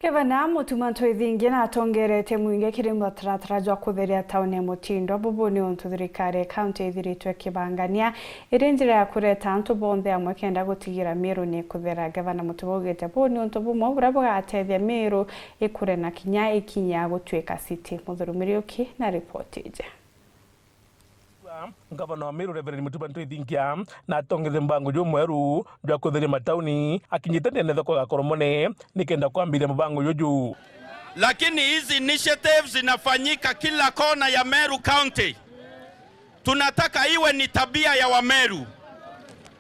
Gavana Mutuma M'Ethingia natongerete muinge kiri mutaratara jwa kutheria tauni mutindo bubuni untu thirikari county ithiritwe kibangania iri njira ya kureta antu bonthe amwe kenda gutigira Meru ni kuthera. Gavana Mutuma ugite buni untu bumwe bura bugatethia Meru ikure na kinya ikinya gutwika city. Ûtheru Miriuki na report ije. Gavana wa Meru Reverend Mutuma M'Ethingia na tongeze mbango jo mweru jwa kutheria matauni akinyitania netho kwa koromone nikenda kwambiria mbango yoju. Lakini hizi initiatives zinafanyika kila kona ya Meru County. Tunataka iwe ni tabia ya Wameru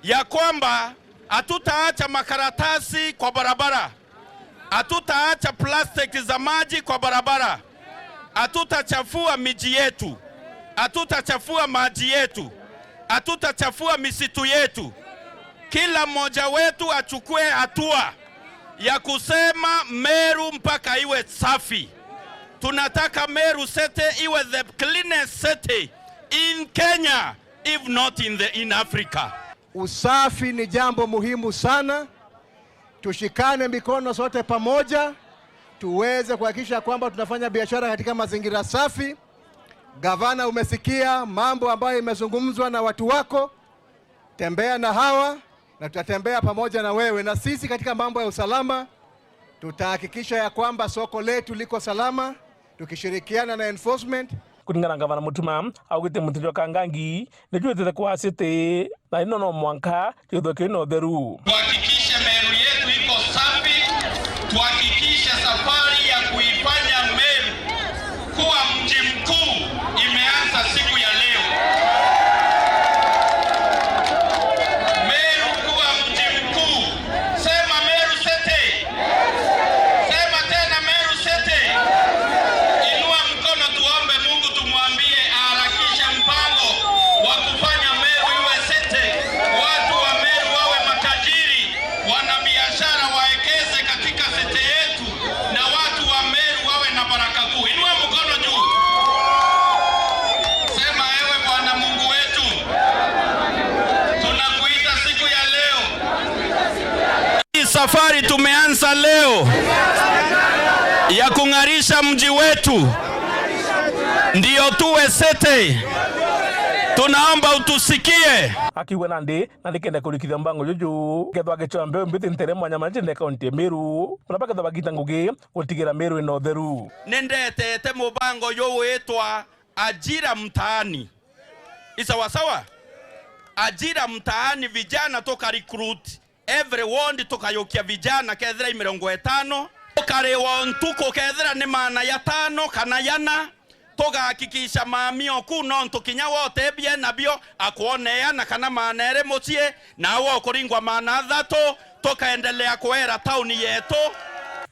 ya kwamba hatutaacha makaratasi kwa barabara, hatutaacha plastiki za maji kwa barabara, hatutachafua miji yetu, hatutachafua maji yetu, hatutachafua misitu yetu. Kila mmoja wetu achukue hatua ya kusema Meru mpaka iwe safi. Tunataka Meru city iwe the cleanest city in Kenya, if not in Africa. Usafi ni jambo muhimu sana. Tushikane mikono sote pamoja tuweze kuhakikisha kwamba tunafanya biashara katika mazingira safi. Gavana, umesikia mambo ambayo imezungumzwa na watu wako. Tembea na hawa na tutatembea pamoja na wewe, na sisi katika mambo ya usalama tutahakikisha ya kwamba soko letu liko salama tukishirikiana na enforcement. Kulingana na Gavana Mutuma augite mutindo kangangi nijuete kwa city na ino no mwanka tuthoke no Ûtheru. Tuhakikishe Meru yetu iko safi, tuhakikishe safari ya kuifanya Meru kuwa mji mkuu imeanza siku ya leo. Meru kuwa mji mkuu. Sema Meru city. Sema tena Meru city. Inua mkono tuombe Mungu, tumwambie aharakishe mpango wa kufanya Meru iwe city. Watu wa Meru wawe matajiri, wanabiashara waekeze katika city yetu, na watu wa Meru wawe na baraka kuu. Inua mkono juu. Sema ewe Bwana Mungu wetu, tunakuita siku ya leo. Hii safari tumeanza leo ya kung'arisha mji wetu ndio tuwe city. Tunaomba utusikie. Akiwa nandi na nikenda kulikithia mbango joju kethwa gecho mbeo mbiti ntere mwanya manjine county Meru unapaka thabagita ngugi gutigira Meru ino Ûtheru. Nendetete mubango yo wetwa ajira mtaani. Isawasawa? Ajira mtaani, vijana toka recruit every ward toka yokia vijana kethira 50 tokarewa ntuko kethira ni maana ya 5 kana yana tugahakikisha mamio kuno ntukinya wote bie nabio akuonea na kana manere mucie na wo kuringwa maana 3 tokaendelea kuera tauni yetu.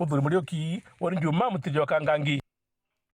Ûtheru Miriuki wari Mutuma M'Ethingia kangangi.